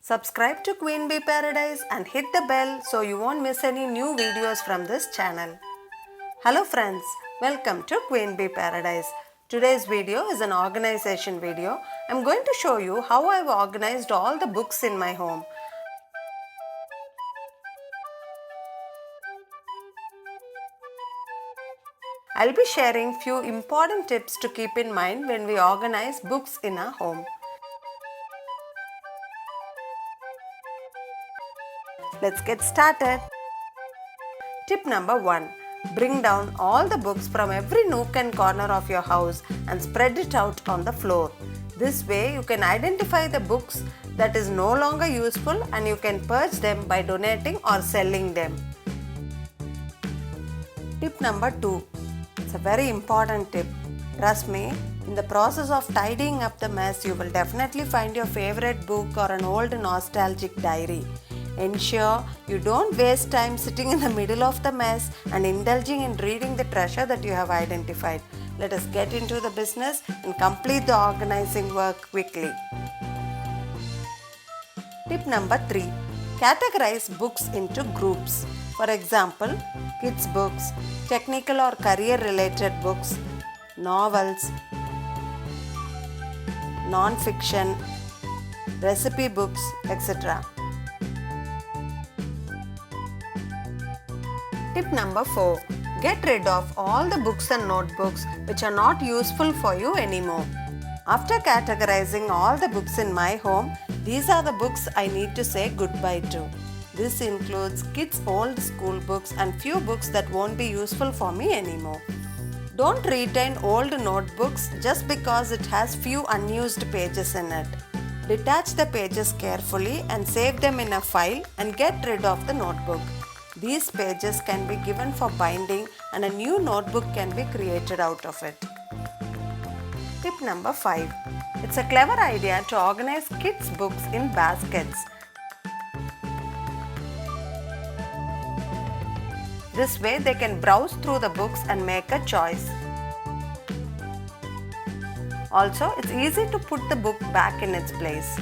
Subscribe to Queen Bee Paradise and hit the bell so you won't miss any new videos from this channel. Hello friends, welcome to Queen Bee Paradise. Today's video is an organization video. I'm going to show you how I've organized all the books in my home. I'll be sharing few important tips to keep in mind when we organize books in our home. Let's get started. Tip number 1. Bring down all the books from every nook and corner of your house and spread it out on the floor. This way you can identify the books that is no longer useful and you can purge them by donating or selling them. Tip number 2. It's a very important tip. Trust me, in the process of tidying up the mess, you will definitely find your favorite book or an old nostalgic diary. Ensure you don't waste time sitting in the middle of the mess and indulging in reading the treasure that you have identified. Let us get into the business and complete the organizing work quickly. Tip number 3. Categorize books into groups. For example, kids books, technical or career related books, novels, non-fiction, recipe books, etc. Tip number 4. Get rid of all the books and notebooks which are not useful for you anymore. After categorizing all the books in my home, these are the books I need to say goodbye to. This includes kids' old school books and few books that won't be useful for me anymore. Don't retain old notebooks just because it has few unused pages in it. Detach the pages carefully and save them in a file and get rid of the notebook. These pages can be given for binding and a new notebook can be created out of it. Tip number 5. It's a clever idea to organize kids' books in baskets. This way they can browse through the books and make a choice. Also, it's easy to put the book back in its place.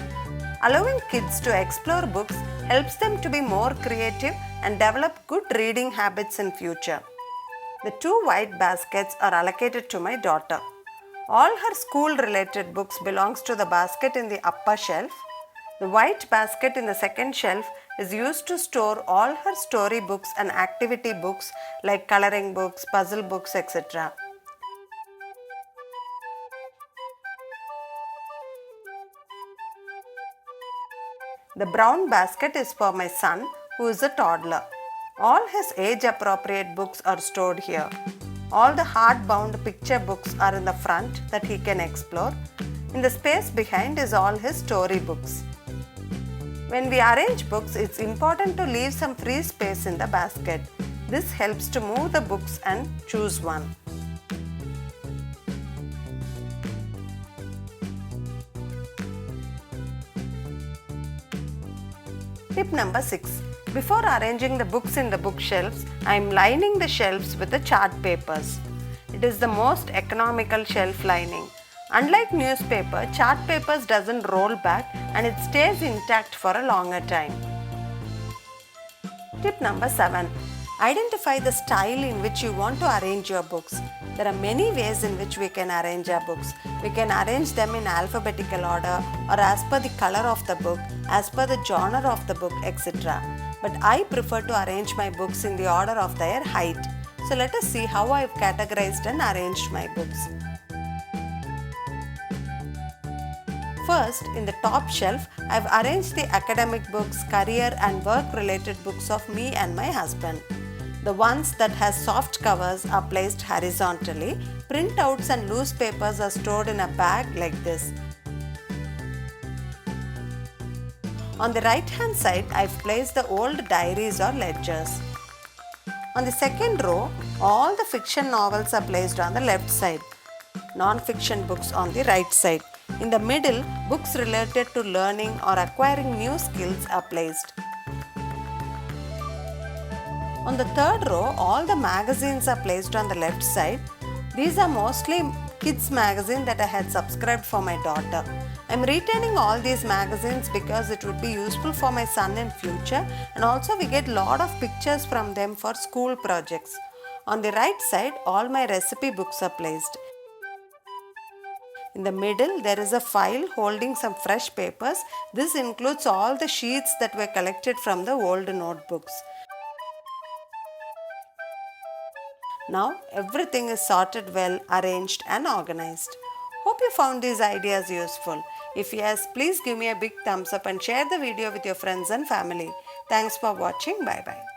Allowing kids to explore books helps them to be more creative and develop good reading habits in future. The 2 white baskets are allocated to my daughter. All her school related books belongs to the basket in the upper shelf. The white basket in the second shelf is used to store all her story books and activity books like coloring books, puzzle books, etc. The brown basket is for my son, who is a toddler. All his age-appropriate books are stored here. All the hardbound picture books are in the front that he can explore. In the space behind is all his story books. When we arrange books, it's important to leave some free space in the basket. This helps to move the books and choose one. Tip number 6. Before arranging the books in the bookshelves, I am lining the shelves with the chart papers. It is the most economical shelf lining. Unlike newspaper, chart papers doesn't roll back and it stays intact for a longer time. Tip number 7. Identify the style in which you want to arrange your books. There are many ways in which we can arrange our books. We can arrange them in alphabetical order or as per the color of the book, as per the genre of the book, etc. But I prefer to arrange my books in the order of their height. So let us see how I have categorized and arranged my books. First, in the top shelf, I have arranged the academic books, career and work related books of me and my husband. The ones that has soft covers are placed horizontally. Printouts and loose papers are stored in a bag like this. On the right hand side, I have placed the old diaries or ledgers. On the second row, all the fiction novels are placed on the left side. Non-fiction books on the right side. In the middle, books related to learning or acquiring new skills are placed. On the third row, all the magazines are placed on the left side. These are mostly kids magazine that I had subscribed for my daughter. I'm retaining all these magazines because it would be useful for my son in future, and also we get lot of pictures from them for school projects. On the right side, all my recipe books are placed. In the middle, there is a file holding some fresh papers. This includes all the sheets that were collected from the old notebooks. Now everything is sorted well, arranged and organized. Hope you found these ideas useful. If yes, please give me a big thumbs up and share the video with your friends and family. Thanks for watching. Bye bye.